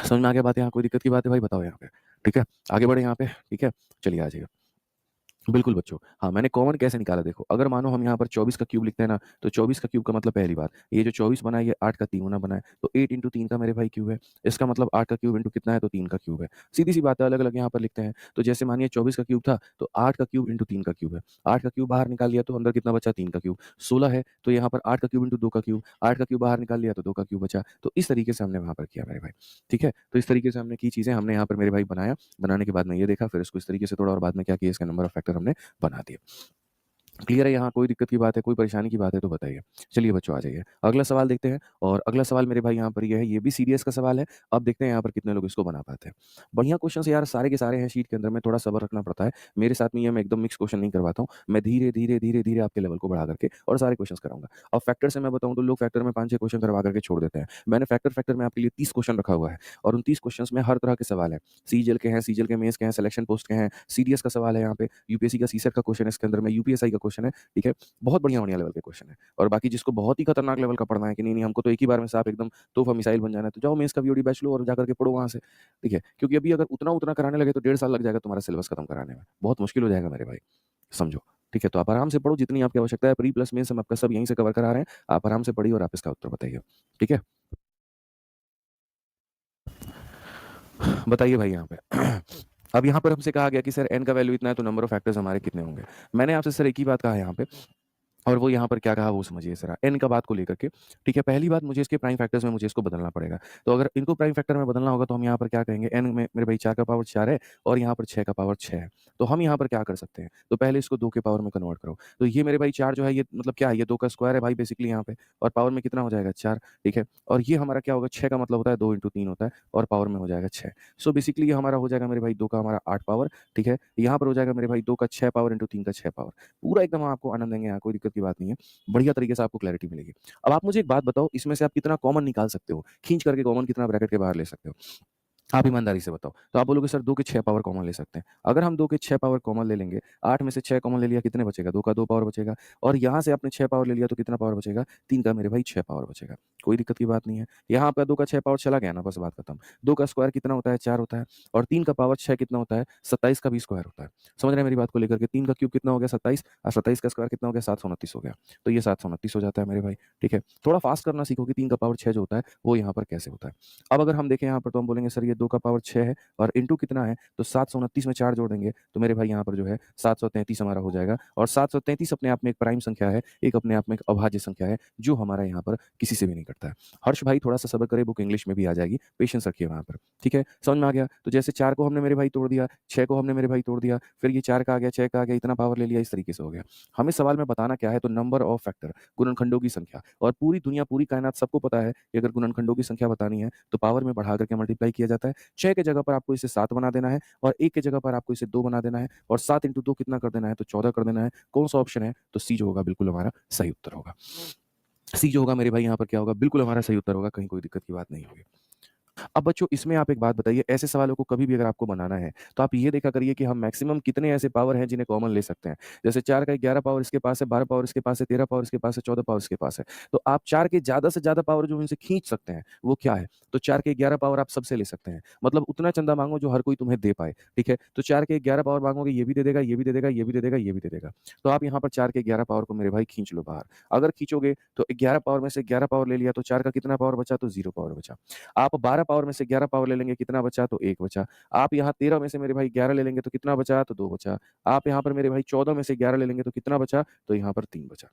समझ में आ गया बात यहाँ? कोई दिक्कत की बात है भाई बताओ यहाँ पे, ठीक है? आगे बढ़े यहाँ पे, ठीक है? चलिए आ जाइए। बिल्कुल बच्चों। हाँ, मैंने कॉमन कैसे निकाला देखो, अगर मानो हम यहाँ पर 24 का क्यूब लिखते हैं ना, तो 24 का क्यूब का मतलब पहली बात, ये जो 24 बना है ये 8 का 3 गुना बना है, तो 8 इंटू 3 का मेरे भाई क्यूब है। इसका मतलब 8 का क्यूब इंटू कितना है तो 3 का क्यूब है। सीधी-सी बात है अलग-अलग यहाँ पर लिखते हैं। तो जैसे मानिए 24 का क्यूब था, तो 8 का क्यूब इंटू 3 का क्यूब है। 8 का क्यूब बाहर निकाल लिया तो अंदर कितना बचा 3 का क्यूब। 16 है, तो यहाँ पर 8 का क्यूब इंटू 2 का क्यूब, 8 का क्यूब बाहर निकाल लिया तो 2 का क्यूब बचा। तो इस तरीके से हमने वहाँ पर किया मेरे भाई, ठीक है? तो इस तरीके से हमने की चीज़ें हमने यहाँ पर मेरे भाई बनाया, बनाने के बाद में ये देखा, फिर इसको इस तरीके से तोड़ा और बाद में क्या किया इसका नंबर ऑफ फैक्टर हमने बना दिया। क्लियर है यहाँ? कोई दिक्कत की बात है, कोई परेशानी की बात है तो बताइए। चलिए बच्चों आ जाइए। अगला सवाल देखते हैं और अगला सवाल मेरे भाई यहाँ पर ये है, ये भी सीडीएस का सवाल है। अब देखते हैं यहाँ पर कितने लोग इसको बना पाते हैं। बढ़िया क्वेश्चन्स यार सारे के सारे हैं शीट के अंदर में, थोड़ा सब्र रखना पड़ता है। मेरे साथ में ये मैं एकदम मिक्स क्वेश्चन नहीं करवाता हूँ। मैं धीरे-धीरे, धीरे-धीरे आपके लेवल को बढ़ा करके और सारे क्वेश्चन्स कराऊँगा। अब फैक्टर से मैं बताऊँ तो लोग फैक्टर में 5-6 क्वेश्चन करवा करके छोड़ देते हैं। मैंने फैक्टर में आपके लिए 30 क्वेश्चन रखा हुआ है और उन 30 क्वेश्चन्स में हर तरह के सवाल हैं। सीजीएल के हैं, सीजीएल के मेंस के हैं, सिलेक्शन पोस्ट के हैं, सीडीएस का सवाल है यहाँ पे, यूपीएससी का सीसेट का क्वेश्चन है इसके अंदर में, यूपीएसआई का क्वेश्चन है, ठीक है? बहुत बढ़िया-बढ़िया लेवल के क्वेश्चन है। और बाकी जिसको बहुत ही खतरनाक लेवल का पढ़ना है कि नहीं-नहीं हमको तो एक ही बार में साफ एकदम तोहफ़ा मिसाइल बन जाना है, तो जाओ मेंस का वीओडी बैच लो और जाकर के पढ़ो वहाँ से, ठीक है? क्योंकि अभी अगर उतना-उतना कराने लगे तो 1.5 साल लग जाएगा तुम्हारा सिलेबस खत्म कराने में। बहुत मुश्किल हो जाएगा मेरे भाई, समझो, ठीक है? तो आप आराम से पढ़ो जितनी आपकी आवश्यकता है, प्री प्लस मेंस हम आपका सब यहीं से कवर करा रहे हैं। आप आराम से पढ़िए और आप इसका उत्तर बताइए, ठीक है? बताइए भाई यहाँ पे। अब यहाँ पर हमसे कहा गया कि सर n का वैल्यू इतना है तो नंबर ऑफ फैक्टर्स हमारे कितने होंगे? मैंने आपसे सर एक ही बात कहा है यहाँ पे और वो यहाँ पर क्या कहा वो समझिए ज़रा, n का बात को लेकर के, ठीक है? पहली बात मुझे इसके प्राइम फैक्टर्स में मुझे इसको बदलना पड़ेगा। तो अगर इनको प्राइम फैक्टर में बदलना होगा तो हम यहाँ पर क्या कहेंगे n में मेरे भाई 4 का पावर 4 है और यहाँ पर 6 का पावर 6 है। तो हम यहाँ पर क्या कर सकते हैं? तो पहले इसको 2 के पावर में कन्वर्ट करो। तो ये मेरे भाई 4 जो है ये मतलब क्या है? ये 2 का स्क्वायर है भाई बेसिकली यहाँ पे और पावर में कितना हो जाएगा 4, ठीक है? और ये हमारा क्या होगा 6 का मतलब होता है 2 इंटू 3 होता है और पावर में हो जाएगा 6। सो बेसिकली ये हमारा हो जाएगा मेरे भाई 2 का हमारा 8 पावर, ठीक है? यहाँ पर हो जाएगा मेरे भाई 2 का 6 पावर इंटू 3 का 6 पावर। पूरा एकदम हम आपको आनंद देंगे यहाँ, कोई दिक्कत की बात नहीं है। बढ़िया तरीके से आपको क्लैरिटी मिलेगी। अब आप मुझे एक बात बताओ इसमें से आप कितना कॉमन निकाल सकते हो? खींच करके कॉमन कितना ब्रैकेट के बाहर ले सकते हो? आप ईमानदारी से बताओ। तो आप बोलोगे सर 2 के 6 पावर कॉमन ले सकते हैं। अगर हम 2 के 6 पावर कॉमन ले लेंगे, 8 में से 6 कॉमन ले लिया कितने बचेगा? 2 का 2 पावर बचेगा और यहाँ से आपने 6 पावर ले लिया तो कितना पावर बचेगा? 3 का मेरे भाई 6 पावर बचेगा। कोई दिक्कत की बात नहीं है। यहाँ आपका 2 का 6 पावर चला गया ना बस बात खत्म। 2 का स्क्वायर कितना होता है? 4 होता है और 3 का पावर 6 कितना होता है? 27 का भी स्क्वायर होता है। समझ रहे हैं मेरी बात को लेकर के? 3 का क्यूब कितना हो गया? 27 और 27 का स्क्वायर कितना हो गया? 729 हो गया। तो ये 729 हो जाता है मेरे भाई, ठीक है? थोड़ा फास्ट करना सीखो कि 3 का पावर 6 जो होता है, वो यहाँ पर कैसे होता है। अब अगर हम देखें यहाँ पर तो हम बोलेंगे सर ये 2 का पावर 6 है और इंटू कितना है तो 729 में 4 जोड़ देंगे तो मेरे भाई यहाँ पर जो है 733 हमारा हो जाएगा और 733 अपने आप में एक प्राइम संख्या है, एक अपने आप में एक अभाज्य संख्या है, जो हमारा यहाँ पर किसी से भी नहीं कटता है। हर्ष भाई थोड़ा-सा सब्र करें, बुक इंग्लिश में भी आ जाएगी, पेशेंस रखिए वहाँ पर, ठीक है? समझ में आ गया? तो जैसे 4 को हमने मेरे भाई तोड़ दिया, 6 को हमने मेरे भाई तोड़ दिया, फिर ये 4 का आ गया, 6 का आ गया, इतना पावर ले लिया, इस तरीके से हो गया। हमें सवाल में बताना क्या है तो नंबर ऑफ फैक्टर, गुणनखंडों की संख्या और पूरी दुनिया, पूरी कायनात सबको पता है कि अगर गुणनखंडों की संख्या बतानी है तो पावर में बढ़ा करके मल्टीप्लाई किया जाता है। 6 की जगह पर आपको इसे 7 बना देना है और 1 की जगह पर आपको इसे 2 बना देना है और 7 इंटू 2 कितना कर देना है तो 14 कर देना है। कौन-सा ऑप्शन है? तो सी जो होगा बिल्कुल हमारा सही उत्तर होगा। सी जो होगा मेरे भाई यहाँ पर क्या होगा? बिल्कुल हमारा सही उत्तर होगा, कहीं कोई दिक्कत की बात नहीं होगी। अब बच्चों इसमें आप एक बात बताइए, ऐसे सवालों को कभी भी अगर आपको बनाना है, तो आप ये देखा करिए कि हम मैक्सिमम कितने ऐसे पावर हैं जिन्हें कॉमन ले सकते हैं। जैसे 4 का 11 पावर इसके पास है, 12 पावर इसके पास है, 13 पावर इसके पास है, 14 पावर इसके पास है। तो आप 4 के ज़्यादा से ज़्यादा पावर जो इनसे खींच सकते हैं, वो क्या है? तो 4 के 11 पावर आप सबसे ले सकते हैं। मतलब उतना चंदा माँगो जो हर कोई तुम्हें दे पाए, ठीक है? तो 4 के 11 पावर माँगोगे, ये भी दे देगा, ये भी दे देगा, ये भी दे देगा, ये भी दे देगा। तो आप यहाँ पर 4 के 11 पावर को मेरे भाई खींच लो बाहर। अगर खींचोगे तो 11 पावर में से 11 पावर ले लिया तो 4 का कितना पावर बचा? तो 0 पावर बचा। आप 12 पावर में से 11 पावर ले लेंगे, कितना बचा? तो 1 बचा। आप यहाँ 13 में से मेरे भाई 11 ले लेंगे तो कितना बचा? तो 2 बचा। आप यहाँ पर मेरे भाई 14 में से 11 ले लेंगे तो कितना बचा? तो यहाँ पर 3 बचा।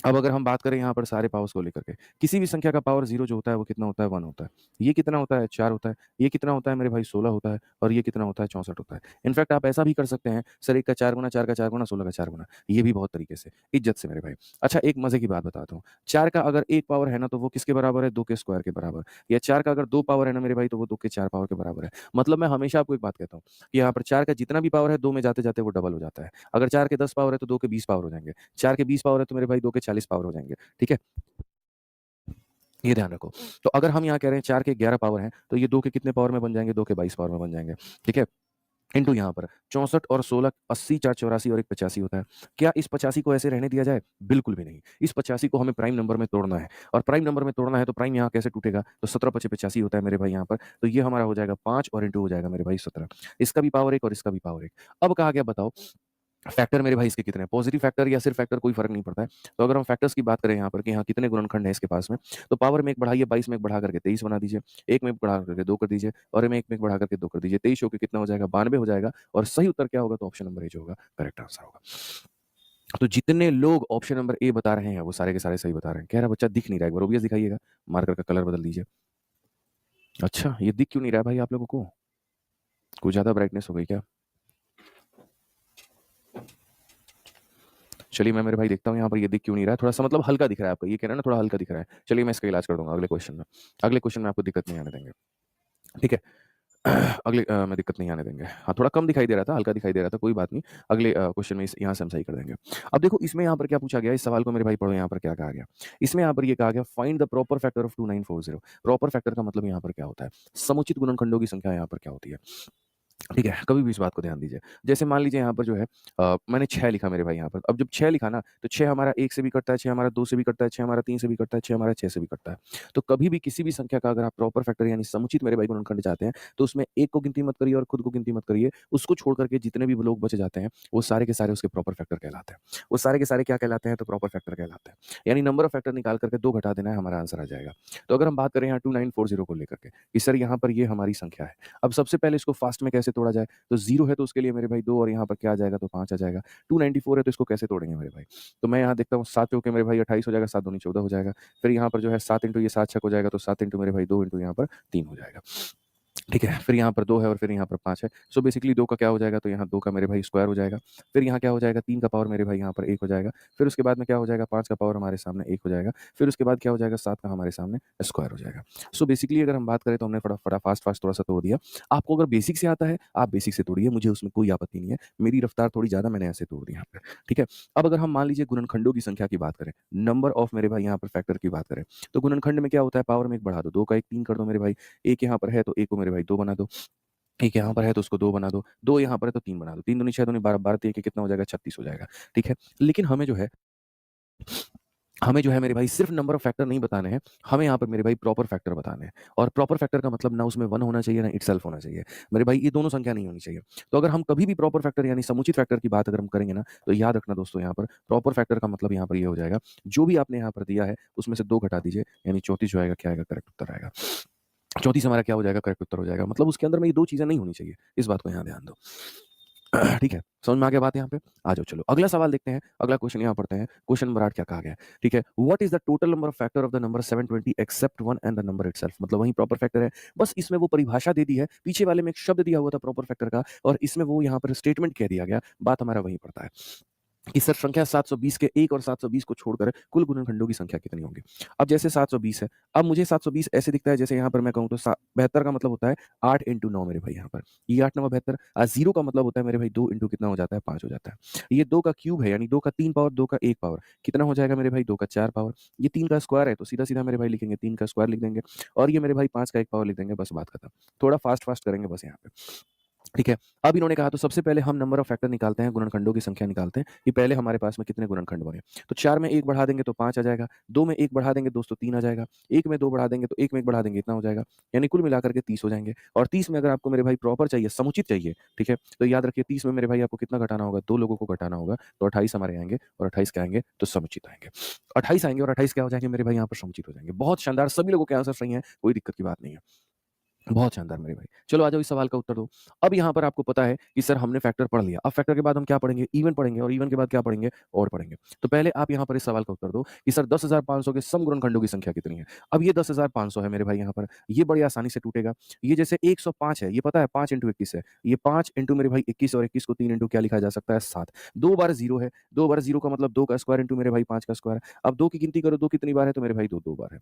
अब अगर हम बात करें यहाँ पर सारे पावर्स को लेकर के, किसी भी संख्या का पावर 0 जो होता है वो कितना होता है? 1 होता है। ये कितना होता है? 4 होता है। ये कितना होता है मेरे भाई? 16 होता है और ये कितना होता है? 64 होता है। इनफैक्ट आप ऐसा भी कर सकते हैं, सर 1 का 4 गुना, 4 का 4 गुना, 16 का 4 गुना। ये भी बहुत तरीके से, इज्जत से मेरे भाई। अच्छा एक मज़े की बात बताता हूँ, 4 का अगर 1 पावर है ना तो वो किसके बराबर है? 2 के स्क्वायर के बराबर। या 4 का अगर 2 पावर है ना मेरे भाई तो वो 2 के 4 पावर के बराबर है। मतलब मैं हमेशा आपको एक बात कहता हूँ, कि यहाँ पर 4 का जितना भी पावर है 2 में जाते-जाते वो डबल हो जाता है। अगर 4 के 10 पावर है तो 2 के 20 पावर हो जाएँगे। 4 के 20 पावर है तो मेरे भाई 2 के 40 पावर हो जाएँगे। ठीक है? ये ध्यान रखो। तो अगर हम यहाँ कह रहे हैं 4 के 11 पावर हैं, तो ये 2 के कितने पावर में बन जाएँगे? 2 के 22 पावर में बन जाएँगे। ठीक है? इंटू यहाँ पर 64 और 16 80, 4 84 और 1 85 होता है। क्या इस 85 को ऐसे रहने दिया जाए? बिल्कुल भी नहीं। इस 85 को हमें प्राइम नंबर में तोड़ना है और प्राइम नंबर में तोड़ना है तो प्राइम यहाँ कैसे टूटेगा? तो 17 पचे 85 होता है मेरे भाई यहाँ पर। तो ये हमारा हो जाएगा 5 और इंटू हो जाएगा मेरे भाई 17। इसका भी पावर 1 और इसका भी पावर 1। अब कहा गया बताओ फैक्टर मेरे भाई इसके कितने हैं? पॉजिटिव फैक्टर या सिर्फ फैक्टर कोई फ़र्क नहीं पड़ता है। तो अगर हम फैक्टर्स की बात करें यहाँ पर कि हाँ, कितने गुणनखंड हैं इसके पास में, तो पावर में 1 बढ़ाइए 22 में 1 बढ़ा करके 23 बना दीजिए, 1 में 1 बढ़ा करके 2 कर दीजिए और में 1 में 1 बढ़ा करके 2 कर दीजिए। 23 होके कितना हो जाएगा? 92 हो जाएगा और सही उत्तर क्या होगा? तो ऑप्शन नंबर ए जो होगा करेक्ट आंसर होगा। तो जितने लोग ऑप्शन नंबर ए बता रहे हैं, वो सारे के सारे सही बता रहे हैं। कह रहा बच्चा दिख नहीं रहा है, एक बार ओबीएस दिखाइएगा, मार्कर का कलर बदल दीजिए। अच्छा, ये दिख क्यों नहीं रहा है भाई आप लोगों को? कुछ ज़्यादा ब्राइटनेस हो गई क्या? चलिए मैं मेरे भाई देखता हूँ यहाँ पर ये दिख क्यों नहीं रहा है, थोड़ा-सा मतलब हल्का दिख रहा है आपका, ये कह रहा है ना थोड़ा हल्का दिख रहा है। चलिए मैं इसका इलाज कर दूँगा अगले क्वेश्चन में। अगले क्वेश्चन में आपको दिक्कत नहीं आने देंगे, ठीक है? अगले में दिक्कत नहीं आने देंगे। हाँ, थोड़ा कम दिखाई दे रहा था, हल्का दिखाई दे रहा था, कोई बात नहीं। अगले क्वेश्चन में इस यहाँ से हम सही कर देंगे। अब देखो इसमें यहाँ पर क्या पूछा गया, इस सवाल को मेरे भाई पढ़ो यहाँ पर क्या कहा गया। इसमें यहाँ पर ये कहा गया find the proper factor of 2940। Proper factor का मतलब यहाँ पर क्या होता है? समुचित गुणनखंडों की संख्या यहाँ पर क्या होती है? ठीक है, कभी भी इस बात को ध्यान दीजिए। जैसे मान लीजिए यहाँ पर जो है मैंने 6 लिखा मेरे भाई यहाँ पर। अब जब 6 लिखा ना, तो 6 हमारा 1 से भी कटता है, 6 हमारा 2 से भी कटता है, 6 हमारा 3 से भी कटता है, 6 हमारा 6 से भी कटता है। तो कभी भी किसी भी संख्या का अगर आप प्रॉपर फैक्टर यानी समुचित मेरे भाई गुणनखंड चाहते हैं, तो उसमें 1 को गिनती मत करिए और खुद को गिनती मत करिए। उसको छोड़ कर के जितने भी लोग बचे जाते हैं, वो सारे के सारे उसके प्रॉपर फैक्टर कहलाते हैं। वो सारे के सारे क्या कहलाते हैं? तो प्रॉपर फैक्टर कहलाते हैं। यानी नंबर ऑफ फैक्टर निकाल कर के 2 घटा देना है, हमारा आंसर आ जाएगा। तो अगर हम बात करें यहाँ 2940 को लेकर के, कि सर यहाँ पर ये हमारी संख्या है। अब सबसे पहले इसको फास्ट में कैसे तोड़ा जाए? तो 0 है तो उसके लिए मेरे भाई 2 और यहाँ पर क्या आ जाएगा? तो 5 आ जाएगा। 294 है तो इसको कैसे तोड़ेंगे मेरे भाई? तो मैं यहाँ देखता हूँ 7 चौके मेरे भाई 28 हो जाएगा, 7 दूनी 14 हो जाएगा। फिर यहाँ पर जो है 7 इंटू ये 7 छक हो जाएगा, तो 7 इंटू मेरे भाई 2 इंटू यहाँ पर 3 हो जाएगा। ठीक है, फिर यहाँ पर 2 है और फिर यहाँ पर 5 है। सो बेसिकली 2 का क्या हो जाएगा? तो यहाँ 2 का मेरे भाई स्क्वायर हो जाएगा। फिर यहाँ क्या हो जाएगा? 3 का पावर मेरे भाई यहाँ पर 1 हो जाएगा। फिर उसके बाद में क्या हो जाएगा? 5 का पावर हमारे सामने 1 हो जाएगा। फिर उसके बाद क्या हो जाएगा? 7 का हमारे सामने स्क्वायर हो जाएगा। सो बेसिकली अगर हम बात करें तो हमने फटा फास्ट-फास्ट थोड़ा-सा तोड़ दिया। आपको अगर बेसिक से आता है, आप बेसिक से तोड़िए, मुझे उसमें कोई आपत्ति नहीं है। मेरी रफ्तार थोड़ी ज़्यादा, मैंने ऐसे तोड़ दी यहाँ पे। ठीक है? अब अगर हम मान लीजिए गुणनखंडों की संख्या की बात करें, नंबर ऑफ मेरे भाई यहाँ पर फैक्टर की बात करें, तो गुणनखंड में क्या होता है? पावर में 1 बढ़ा दो, 2 का 1 3 कर दो मेरे भाई। 1 यहाँ पर है तो 1 को मेरे भाई 2 बना दो। 1 यहाँ पर है तो उसको 2 बना दो, 2 यहाँ पर है तो 3 बना दो, 3 दूनी 6 दूनी 12, 12 तिया के कितना हो जाएगा? 36 हो जाएगा, ठीक है? लेकिन हमें जो है मेरे भाई सिर्फ़ नंबर ऑफ फैक्टर नहीं बताने हैं, हमें यहाँ पर मेरे भाई प्रॉपर फैक्टर बताने हैं और प्रॉपर फैक्टर का मतलब ना उसमें 1 होना चाहिए, ना इटसेल्फ होना चाहिए। मेरे भाई ये दोनों संख्या नहीं होनी चाहिए। तो अगर हम कभी भी प्रॉपर फैक्टर यानी समुचित फैक्टर की बात अगर हम करेंगे ना, तो याद रखना दोस्तों यहाँ पर प्रॉपर फैक्टर का मतलब यहाँ पर ये हो जाएगा, जो भी आपने यहाँ पर दिया है, उसमें से 2 घटा दीजिए, यानी 34 जो आएगा क्या आएगा? करेक्ट उत्तर आएगा। 34 हमारा क्या हो जाएगा, करेक्ट उत्तर हो जाएगा। मतलब उसके अंदर में ये 2 चीज़ें नहीं होनी चाहिए। इस बात को यहाँ ध्यान दो। ठीक है, समझ में आ गया बात यहाँ पे? आ जाओ चलो, अगला सवाल देखते हैं, अगला क्वेश्चन यहाँ पढ़ते हैं। क्वेश्चन नंबर 8 क्या कहा गया है, ठीक है? What is the total number of factor of the number 720 except 1 and the number itself? मतलब वही प्रॉपर फैक्टर है, बस इसमें वो परिभाषा दे दी है, पीछे वाले में एक शब्द दिया हुआ था प्रॉपर फैक्टर का और इसमें वो यहाँ पर स्टेटमेंट कह दिया गया, बात हमारा वहीं पड़ता है। कि सर संख्या 720 के 1 और 720 को छोड़कर कुल गुणनखंडों की संख्या कितनी होंगी? अब जैसे 720 है, अब मुझे 720 ऐसे दिखता है जैसे यहाँ पर मैं कहूँ तो 72 का मतलब होता है 8 into 9 मेरे भाई यहाँ पर। ये 8 9 72 0 का मतलब होता है मेरे भाई 2 into कितना हो जाता है 5 हो जाता है। ये 2 का क्यूब है यानी 2 का 3 पावर 2 का 1 पावर कितना हो जाएगा मेरे भाई 2 का 4 पावर। ये 3 का स्क्वायर है तो सीधा-सीधा मेरे भाई लिखेंगे 3 का स्क्वायर लिख देंगे और ये मेरे भाई 5 का 1 पावर लिख देंगे, बस बात खत्म। थोड़ा फास्ट-फास्ट करेंगे बस यहाँ पे। ठीक है, अब इन्होंने कहा तो सबसे पहले हम नंबर ऑफ फैक्टर निकालते हैं, गुणनखंडों की संख्या निकालते हैं कि पहले हमारे पास में कितने गुणनखंड बने। तो 4 में 1 बढ़ा देंगे तो 5 आ जाएगा, 2 में 1 बढ़ा देंगे दोस्तों 3 आ जाएगा, 1 में 2 बढ़ा देंगे तो 1 में 1 बढ़ा देंगे इतना हो जाएगा, यानी कुल मिलाकर के 30 हो जाएँगे। और 30 में अगर आपको मेरे भाई प्रॉपर चाहिए, समुचित चाहिए, ठीक है, तो याद रखिए 30 में मेरे भाई आपको कितना घटाना होगा, 2 लोगों को घटाना होगा, तो 28 हमारे आएँगे और 28 क्या आएँगे, तो समुचित आएँगे। 28 आएँगे और 28 क्या हो जाएँगे मेरे भाई यहाँ पर समुचित हो जाएँगे। बहुत शानदार, सभी लोगों के आंसर सही हैं, कोई दिक्कत की बात नहीं है। बहुत शानदार मेरे भाई। चलो आ जाओ इस सवाल का उत्तर दो। अब यहाँ पर आपको पता है कि सर हमने फैक्टर पढ़ लिया। अब फैक्टर के बाद हम क्या पढ़ेंगे? इवन पढ़ेंगे और इवन के बाद क्या पढ़ेंगे? ऑड पढ़ेंगे। तो पहले आप यहाँ पर इस सवाल का उत्तर दो कि सर 10,500 के सम गुणनखंडों की संख्या कितनी है? अब ये 10,500 है मेरे भाई यहाँ पर, ये बड़ी आसानी से टूटेगा। ये जैसे 105 है, ये पता है 5 into 21 है। ये 5 into मेरे भाई 21 और 21 को 3 into क्या लिखा जा सकता है? 7। 2 बार 0 है, 2 बार 0 का मतलब 2 का स्क्वायर into मेरे भाई 5 का स्क्वायर। अब 2 की गिनती करो, 2 कितनी बार है? तो मेरे भाई 2 2 बार है।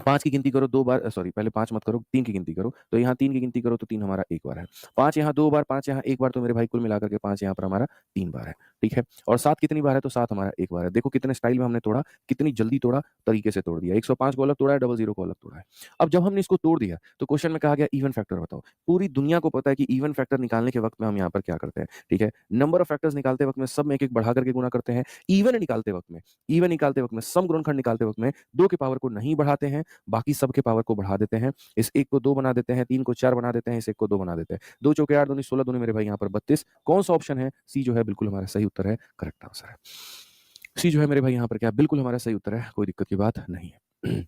5 की गिनती करो 2 बार, सॉरी पहले 5 मत करो, 3 की गिनती करो, तो यहाँ 3 की गिनती करो तो 3 हमारा 1 बार है। 5 यहाँ 2 बार, 5 यहाँ 1 बार, तो मेरे भाई कुल मिलाकर के 5 यहाँ पर हमारा 3 बार है, ठीक है? और 7 कितनी बार है? तो 7 हमारा 1 बार है। देखो कितने स्टाइल में हमने तोड़ा, कितनी जल्दी तोड़ा, तरीके से तोड़ दिया। 105 को अलग तोड़ा है, 00 को अलग तोड़ा है। अब जब हमने इसको तोड़ दिया, तो क्वेश्चन में कहा गया इवन फैक्टर बताओ। पूरी दुनिया को पता है कि इवन फैक्टर निकालने के वक़्त में हम यहाँ पर क्या करते हैं, ठीक है? नंबर ऑफ फैक्टर्स निकालते वक़्त में सब में एक-एक बढ़ा करके गुणा करते हैं। इवन निकालते वक़्त में, सम गुणनखंड निकालते वक़्त में 2 की पावर को नहीं बढ़ाते हैं, बाकी सबके पावर को बढ़ा देते हैं। इस 1 को 2 बना देते हैं, 3 को 4 बना देते हैं, इस 1 को 2 बना देते हैं। 2 चौके 8 दूनी 16 दूनी मेरे भाई यहाँ पर 32। कौन-सा ऑप्शन है? सी जो है बिल्कुल हमारा सही उत्तर है, करेक्ट आंसर है। सी जो है मेरे भाई यहाँ पर क्या बिल्कुल हमारा सही उत्तर है, कोई दिक्कत की बात नहीं है।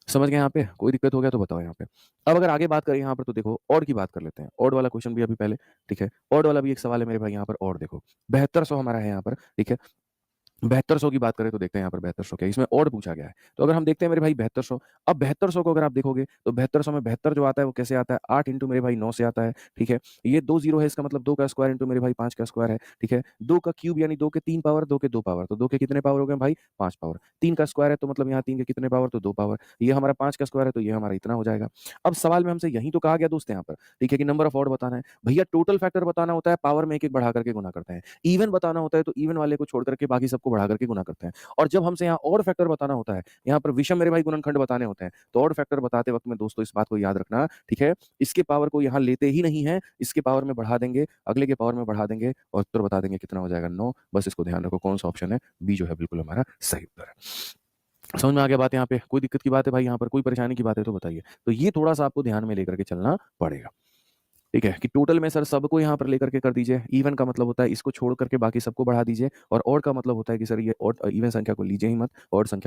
समझ गए यहाँ पे? कोई दिक्कत हो गया तो बताओ यहाँ पे। अब अगर आगे बात करें यहाँ पर तो देखो ऑड की बात कर लेते हैं। ऑड वाला क्वेश्चन भी अभी पहले, ठीक है? ऑड वाला भी एक सवाल है मेरे भाई यहाँ पर, ऑड देखो। 7200 हमारा है यहाँ पर, ठीक है? 7200 की बात करें तो देखते हैं यहाँ पर 7200 क्या है, इसमें ऑड पूछा गया है। तो अगर हम देखते हैं मेरे भाई 7200, अब 7200 को अगर आप देखोगे तो 7200 में 72 जो आता है वो कैसे आता है? 8 इंटू मेरे भाई 9 से आता है, ठीक है? ये 2 ज़ीरो है, इसका मतलब 2 का स्क्वायर इंटू मेरे भाई 5 का स्क्वायर है, ठीक है? 2 का क्यूब यानी 2 के 3 पावर, 2 के 2 पावर, तो 2 के कितने पावर हो गए भाई? 5 पावर। 3 का स्क्वायर है तो मतलब यहाँ 3 के कितने पावर? तो 2 पावर। ये हमारा 5 का स्क्वायर है तो ये हमारा इतना हो जाएगा। अब सवाल में हमसे यही तो कहा गया दोस्त यहाँ पर, ठीक है, कि नंबर ऑफ ऑड बताना है। भैया टोटल फैक्टर बताना होता है, पावर में एक-एक बढ़ा करके गुणा करते हैं। इवन बताना होता है तो इवन वाले को छोड़ करके बाकी सबको बढ़ा करके गुणा करते हैं। और जब हमसे यहाँ ऑड फैक्टर बताना होता है, यहाँ पर विषम मेरे भाई गुणनखंड बताने होते हैं, तो ऑड फैक्टर बताते वक़्त में दोस्तों इस बात को याद रखना, ठीक है? इसके पावर को यहाँ लेते ही नहीं हैं, इसके पावर में बढ़ा देंगे, अगले के पावर में बढ़ा देंगे और उत्तर बता देंगे कितना हो जाएगा 9। बस इसको ध्यान रखो कौन-सा ऑप्शन है, बी जो है बिल्कुल हमारा सही उत्तर है। समझ में आ गया बात यहाँ पे? कोई दिक्कत की बात है भाई यहाँ पर? कोई परेशानी की बात है तो बताइए। तो ये थोड़ा-सा आपको ध्यान में लेकर के चलना पड़ेगा। ठीक है? कि टोटल में सर सबको यहाँ पर लेकर के कर दीजिए। इवन का मतलब होता है इसको छोड़ करके बाकी सबको बढ़ा दीजिए और ऑड का मतलब होता है कि सर ये ऑड इवन संख्या को लीजिए ही मत, ऑड संख्या